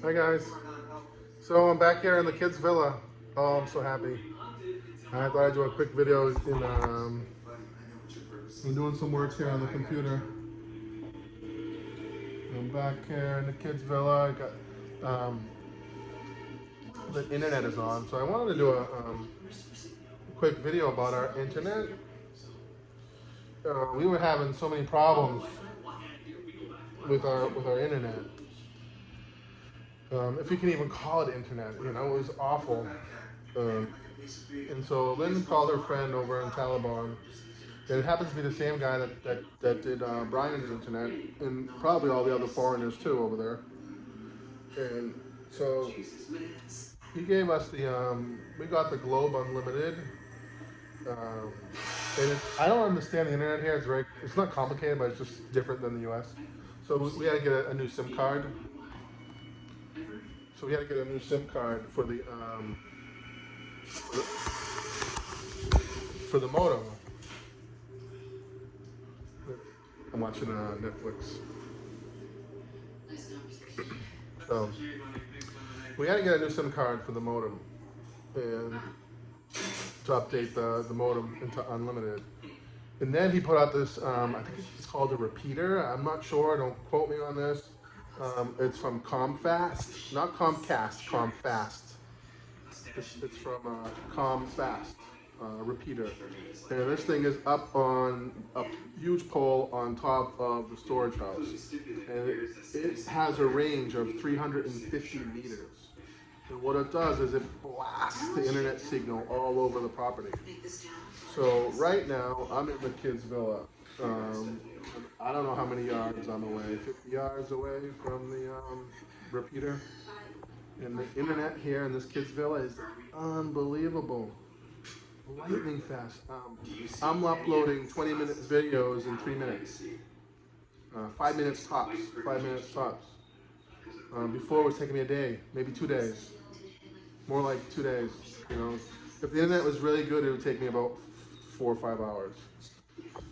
Hi guys. So I'm back here in the kids' villa. Oh, I'm so happy. I thought I'd do a quick video I'm doing some work here on the computer. I'm back here in the kids' villa. I got the internet is on, so I wanted to do a quick video about our internet. We were having so many problems with our internet. If you can even call it internet, it was awful. And so Lynn called her friend over in Taliban. And it happens to be the same guy that did Brian's internet, and probably all the other foreigners too over there. And so he gave us we got the Globe Unlimited. And I don't understand the internet here. It's not complicated, but it's just different than the US. So we had to get a new SIM card. So we had to get a new SIM card for the modem. I'm watching Netflix. So we had to get a new SIM card for the modem and to update the modem into unlimited. And then he put out this, I think it's called a repeater. I'm not sure, don't quote me on this. It's from Comfast, not Comcast, Comfast. It's from Comfast, repeater. And this thing is up on a huge pole on top of the storage house. And it has a range of 350 meters. And what it does is it blasts the internet signal all over the property. So right now, I'm in the kids' villa. I don't know how many yards I'm away, 50 yards away from the repeater. And the internet here in this kids' villa is unbelievable. Lightning fast. I'm uploading 20-minute videos in 3 minutes. 5 minutes tops. 5 minutes tops. Before it was taking me a day, maybe 2 days. More like 2 days. If the internet was really good, it would take me about 4 or 5 hours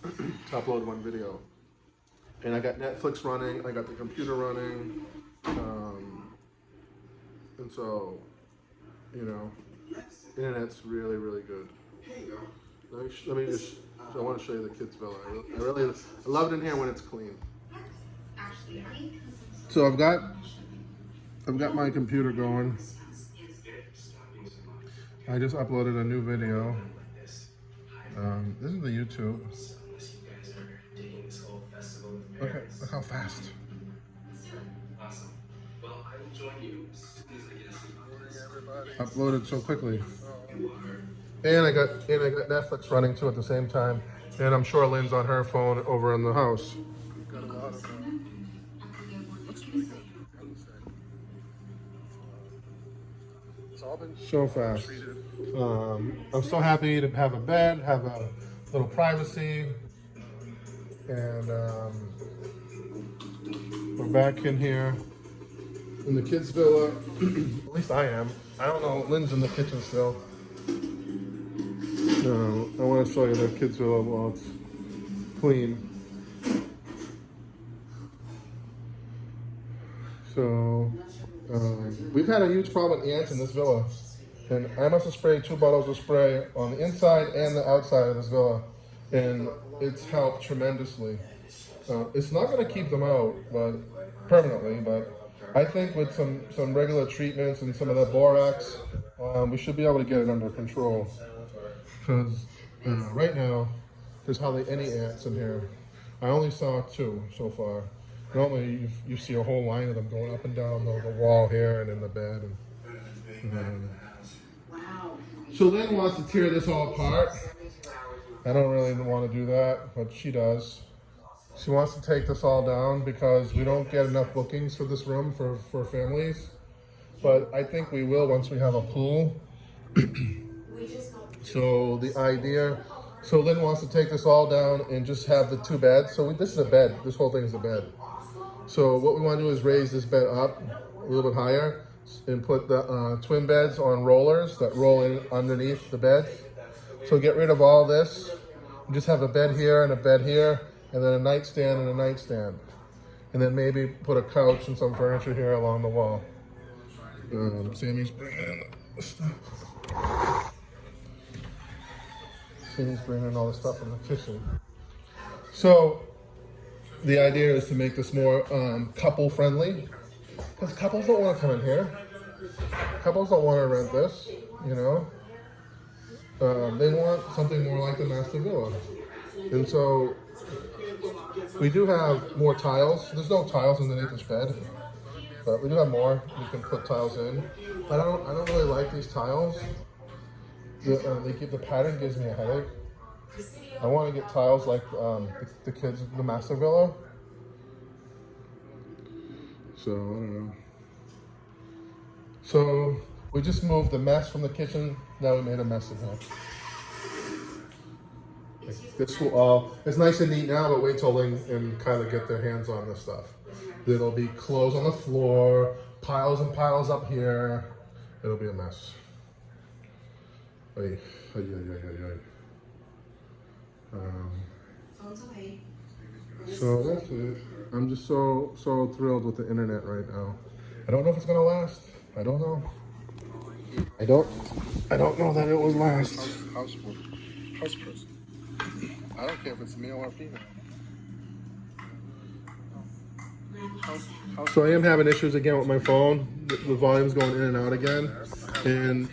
to upload one video. And I got Netflix running. I got the computer running. And so, internet's really, really good. Let me just, I want to show you the kids' villa. I love it in here when it's clean. So I've got my computer going. I just uploaded a new video. This is the YouTube. Okay, look how fast. Uploaded so quickly. And I got Netflix running too at the same time. And I'm sure Lynn's on her phone over in the house. So fast. I'm so happy to have a bed, have a little privacy, and we're back in here in the kids' villa. At least I am. I don't know. Lynn's in the kitchen still. No, I want to show you the kids' villa while it's clean. So we've had a huge problem with ants in this villa, and I must have sprayed 2 bottles of spray on the inside and the outside of this villa, and it's helped tremendously. It's not going to keep them out, but permanently. But I think with some regular treatments and some of that borax, we should be able to get it under control. Because right now, there's hardly any ants in here. I only saw 2 so far. Normally, you see a whole line of them going up and down the wall here and in the bed. So Lynn wants to tear this all apart. I don't really want to do that, but she does. She wants to take this all down because we don't get enough bookings for this room for families. But I think we will once we have a pool. So Lynn wants to take this all down and just have the 2 beds. So this is a bed. This whole thing is a bed. So what we want to do is raise this bed up a little bit higher and put the twin beds on rollers that roll in underneath the beds. So get rid of all this and just have a bed here and a bed here, and then a nightstand and a nightstand. And then maybe put a couch and some furniture here along the wall. Sammy's bringing in the stuff. Sammy's bringing in all the stuff from the kitchen. So the idea is to make this more couple friendly, because couples don't want to come in here. Couples don't want to rent this, you know. They want something more like the master villa, and so we do have more tiles. There's no tiles underneath this bed, but we do have more. We can put tiles in. But I don't really like these tiles. The pattern gives me a headache. I want to get tiles like the kids in the master villa. So I don't know. So we just moved the mess from the kitchen. Now we made a mess in here. This will all, it's nice and neat now, but wait till they and kind of get their hands on this stuff. There'll be clothes on the floor, piles and piles up here. It'll be a mess. So that's it. I'm just so thrilled with the internet right now. I don't know if it's gonna last. I don't know. I don't know that it will last. House person. I don't care if it's male or female. So I am having issues again with my phone. The volume's going in and out again. And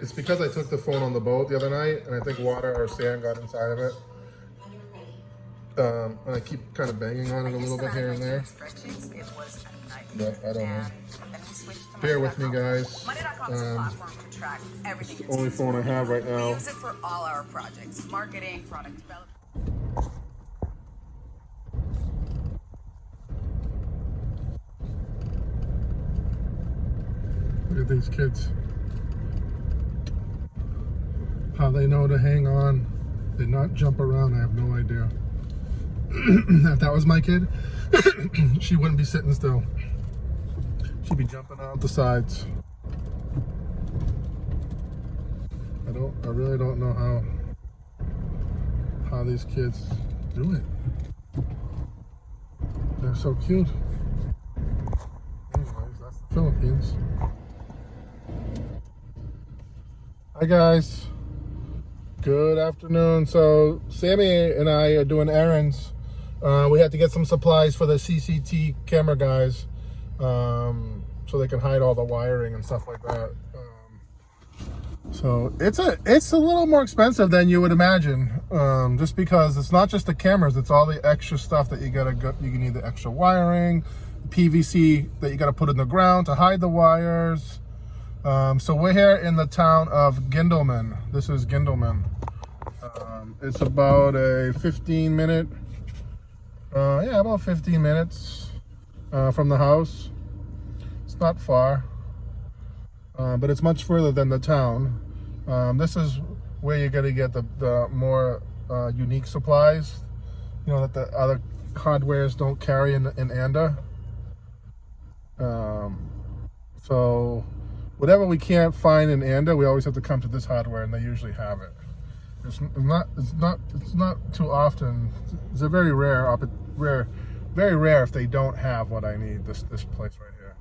it's because I took the phone on the boat the other night, and I think water or sand got inside of it. And I keep kind of banging on it a little bit here and there. But I don't know. Bear with me, guys. It's the only phone I have right now. We use it for all our projects, marketing, product development. Look at these kids. How they know to hang on and not jump around, I have no idea. If that was my kid, she wouldn't be sitting still. She'd be jumping out the sides. I really don't know how these kids do it. They're so cute. Anyways, that's the Philippines. Hi guys. Good afternoon. So Sammy and I are doing errands. We had to get some supplies for the CCT camera guys, so they can hide all the wiring and stuff like that. So it's a little more expensive than you would imagine, just because it's not just the cameras; it's all the extra stuff that you need the extra wiring, PVC that you gotta put in the ground to hide the wires. So we're here in the town of Gindelman. This is Gindelman. It's about a 15-minute, about 15 minutes from the house. It's not far, but it's much further than the town. This is where you're gonna get the more unique supplies, you know, that the other hardwares don't carry in Anda. So whatever we can't find in Anda, we always have to come to this hardware, and they usually have it. It's not too often. It's a very rare if they don't have what I need. This place right here.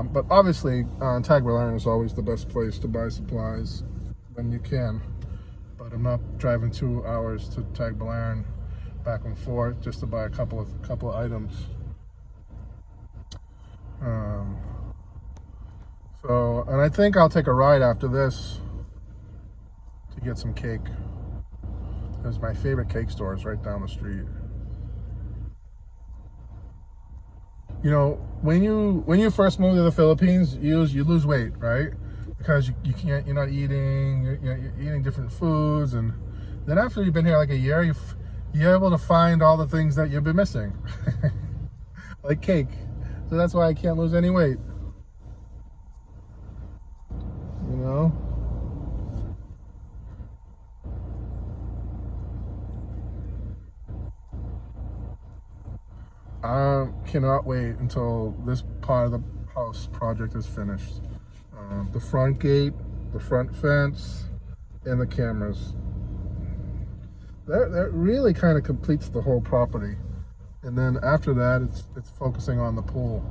But obviously, Tag Iron is always the best place to buy supplies when you can. But I'm not driving 2 hours to Tag Iron back and forth just to buy a couple of items. So, and I think I'll take a ride after this to get some cake. There's my favorite cake store is right down the street. You know, when you first move to the Philippines, you lose weight, right? Because you're not eating, you're eating different foods, and then after you've been here like a year, you're able to find all the things that you've been missing, like cake. So that's why I can't lose any weight. You know? I cannot wait until this part of the house project is finished. The front gate, the front fence, and the cameras. That really kind of completes the whole property. And then after that, it's focusing on the pool.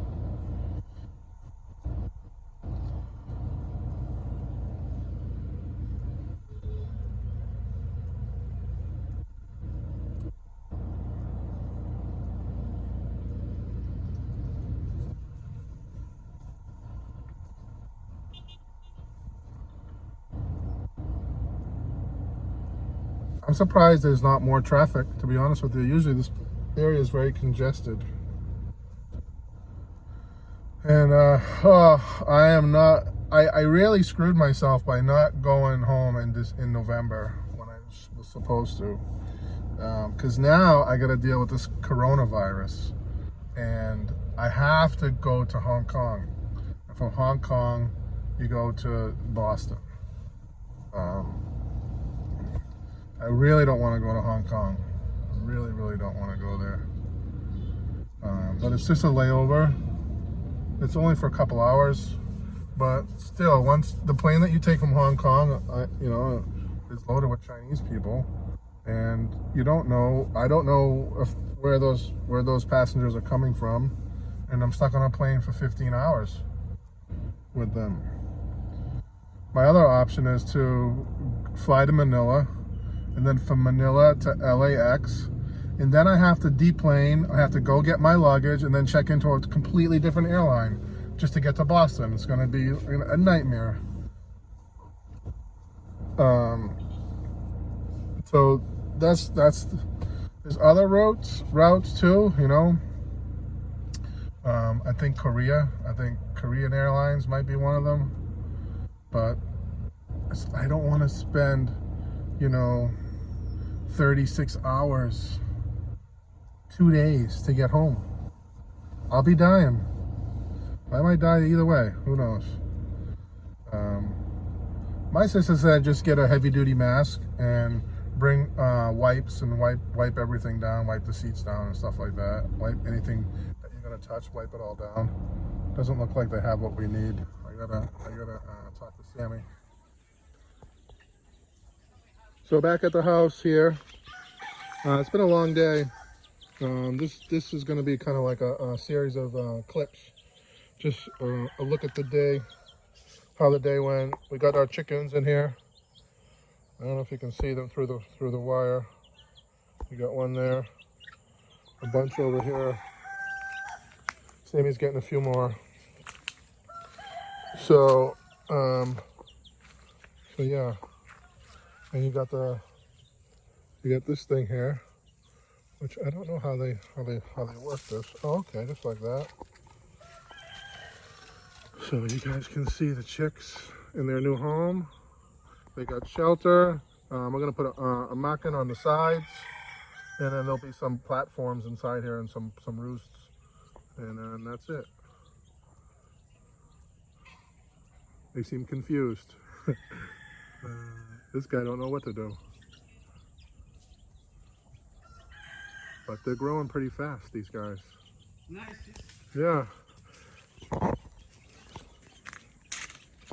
I'm surprised there's not more traffic, to be honest with you. Usually this area is very congested. And I am not, I really screwed myself by not going home in November when I was supposed to. Because now I got to deal with this coronavirus. And I have to go to Hong Kong. And from Hong Kong, you go to Boston. I really don't want to go to Hong Kong. I really, really don't want to go there. But it's just a layover. It's only for a couple hours. But still, once the plane that you take from Hong Kong, is loaded with Chinese people. And you don't know, I don't know where those passengers are coming from. And I'm stuck on a plane for 15 hours with them. My other option is to fly to Manila, and then from Manila to LAX, and then I have to deplane. I have to go get my luggage and then check into a completely different airline just to get to Boston. It's going to be a nightmare. So that's there's other routes too, I think Korean Airlines might be one of them, but I don't want to spend 36 hours, 2 days to get home. I'll be dying. I might die either way, who knows. My sister said just get a heavy duty mask and bring wipes and wipe everything down, wipe the seats down and stuff like that. Wipe anything that you're gonna touch, wipe it all down. Doesn't look like they have what we need. I gotta talk to Sammy. So back at the house here. It's been a long day. This is gonna be kind of like a series of clips. Just a look at the day, how the day went. We got our chickens in here. I don't know if you can see them through the wire. We got one there, a bunch over here. Sammy's getting a few more. So yeah. And you got this thing here, which I don't know how they work this. Oh, okay, just like that. So you guys can see the chicks in their new home. They got shelter. We're gonna put a mackin on the sides, and then there'll be some platforms inside here and some roosts, and then that's it. They seem confused. This guy don't know what to do. But they're growing pretty fast, these guys. Nice. Yeah.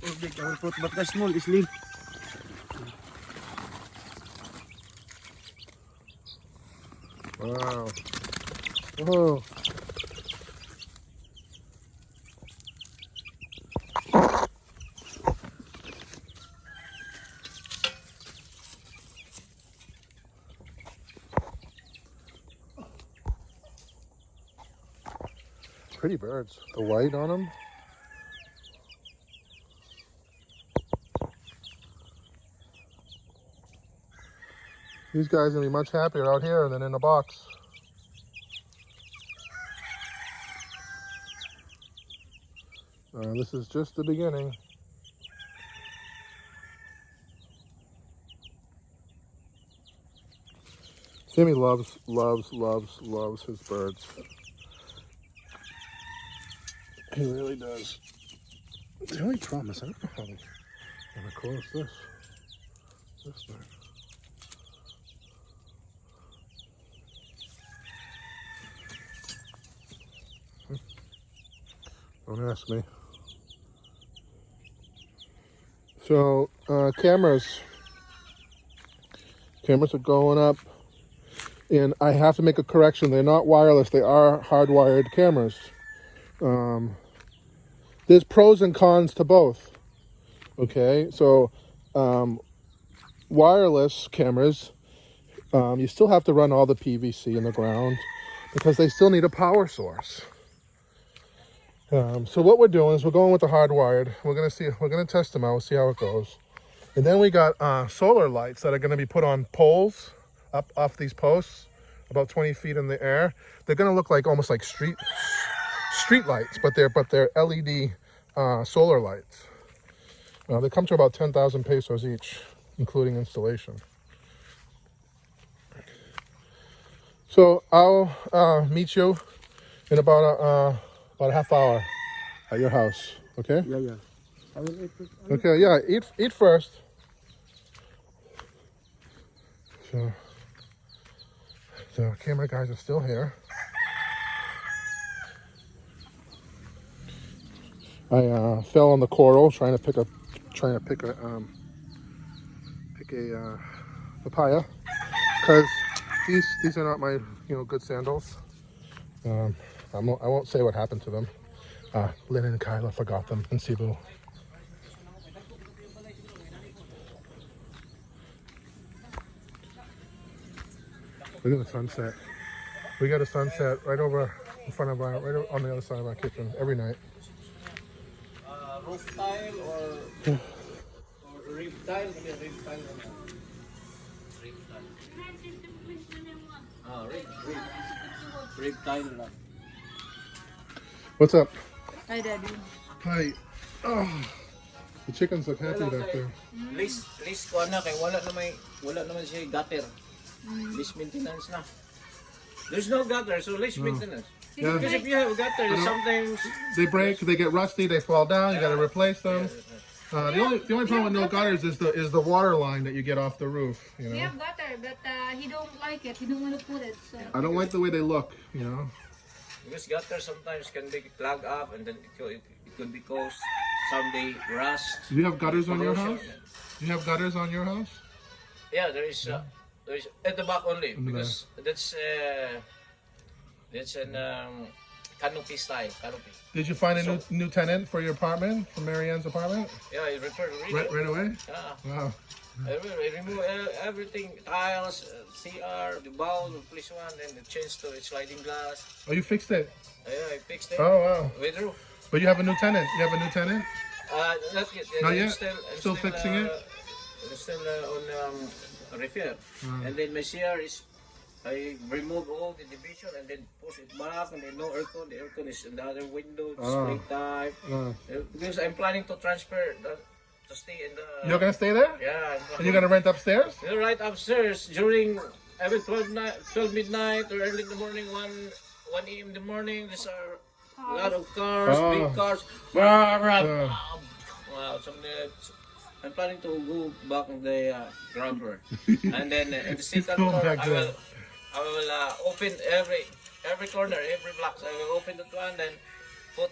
Oh, big, I will put, but the small is lean. Wow. Oh. Pretty birds. The white on them. These guys are gonna be much happier out here than in the box. This is just the beginning. Sammy loves his birds. He really does. The only problem is I don't know how I'm gonna close this thing. Don't ask me. So cameras are going up, and I have to make a correction. They're not wireless. They are hardwired cameras. There's pros and cons to both. Okay, so wireless cameras, you still have to run all the PVC in the ground because they still need a power source. So what we're doing is we're going with the hardwired. We're gonna test them out, see how it goes. And then we got solar lights that are going to be put on poles up off these posts, about 20 feet in the air. They're going to look like almost like street lights, but they're LED solar lights. They come to about 10,000 pesos each, including installation. So I'll meet you in about a half hour at your house. Okay? Yeah, yeah. I will eat it. Okay. Yeah. Eat first. So the camera guys are still here. I fell on the coral trying to pick a papaya, because these are not my good sandals. I won't say what happened to them. Lynn and Kyla forgot them in Cebu. Look at the sunset. We got a sunset right over in front of right on the other side of our kitchen every night. Roof tile or roof tile? Roof tile. Roof tile. Roof tile lang. What's up? Hi, Daddy. Hi. Oh, the chickens look happy back there. Least ko na kay wala naman siya gutter. Least maintenance na. There's no gutter, so least maintenance. Yeah. Because if you have a gutter, sometimes They break, they get rusty, they fall down. You got to replace them. The only problem with no gutters is the water line that you get off the roof. You We know, have gutter, but he don't like it. He don't want to put it. So I don't like the way they look. You know. because gutter sometimes can be clogged up and then it could be caused someday rust. Do you have gutters on your corrosion. house? Do you have gutters on your house? Yeah, there is at the back only because that's an canopy style canopy. Did you find a new tenant for your apartment, for Marianne's apartment? Yeah, I repaired Right away. Yeah, Wow. I remove everything, tiles, CR, the bowl, replace one, and change to sliding glass. Oh, you fixed it. Yeah, I fixed it. Oh wow. Withdrew. But you have a new tenant. You have a new tenant. Not yet. Not I'm yet? Still fixing it? I'm still on repair. And then my CR is, I remove all the division and then push it back, and then no aircon. The aircon is in the other window, spray type. Because I'm planning to transfer to stay in the. You're gonna stay there? Yeah. And you're gonna rent upstairs? You're right upstairs during every 12 midnight or early in the morning, 1 a.m. in the morning. There's a lot of cars, big cars. Wow, I'm planning to go back on the ground floor, and then in the second cold floor, back there. I will open every corner, every block. So I will open that one, then put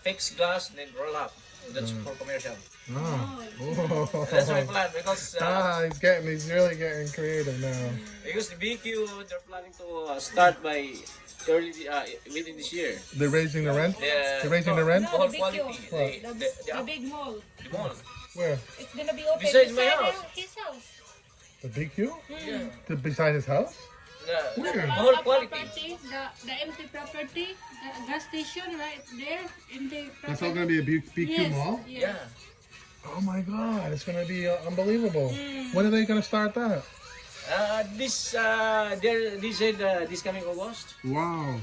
fixed glass, and then roll up. That's for commercial. Oh. That's my plan because He's really getting creative now. because the BQ they're planning to start by early within this year. They're raising the rent? Yeah. They're raising the rent? Bohol big quality. queue. The big mall. The mall. Where? It's gonna be open Besides my beside house. his house. The BQ? Yeah. Beside his house? The Where? Bohol The quality. property, the empty property, the gas station right there in the property. That's all gonna be a BQ Yes, mall? yes. Yeah. Oh my god, it's gonna be unbelievable. When are they gonna start that? They said this coming August. Wow.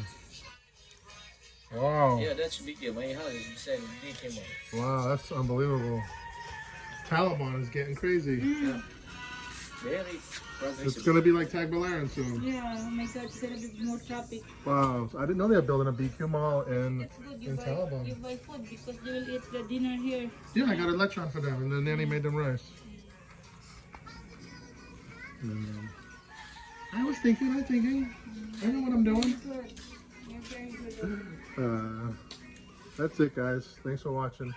Wow. Yeah, that's BQ. My house is beside BQ mall. Wow, that's unbelievable. Taliban is getting crazy. Yeah. Very It's progressive. gonna be like Tagbilaran soon. Yeah, oh my God, it's gonna be more traffic. Wow, I didn't know they were building a BQ mall in It's good you Taliban. buy food because they will eat the dinner here. Yeah, I got a lectron for them, and the nanny made them rice. I was thinking. I know what I'm doing. Good. You're very good. That's it, guys. Thanks for watching.